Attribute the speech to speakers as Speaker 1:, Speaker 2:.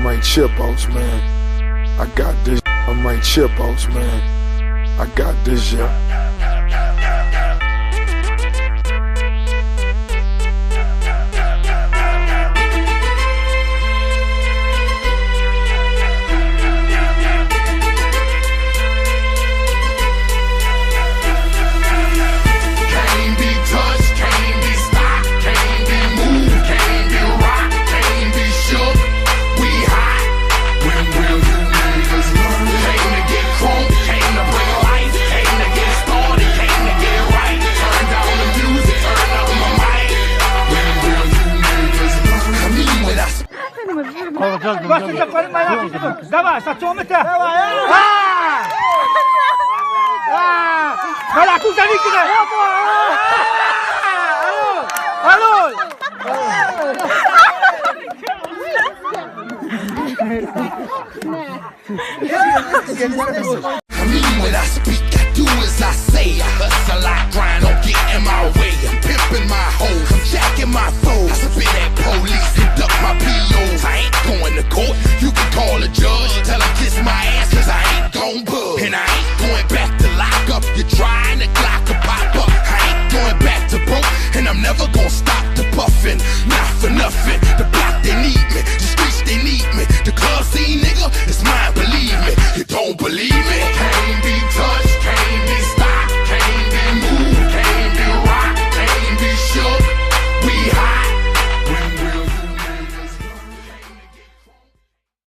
Speaker 1: my chipos, man. I got this on my chipos, man. I got this, yeah.
Speaker 2: Давай, сацомета! Давай! Voilà, tout à l'heure! Allô!
Speaker 3: I mean, when I speak, I do as I say. I hustle, I grind, don't get in my way. I'm pimping my hoes, I'm jacking my foes. I spit at police and duck my POs. I ain't going to court, you can call a judge. Tell him kiss my ass, cause I ain't gon' budge. And I ain't going back to lock up. You're trying to clock a pop up. I ain't going back to broke, and I'm never gon' stop the puffin'. Not for nothing, the block they need me, the streets they need me. The club scene, nigga, it's mine, believe me. You don't believe me? Can't be touched.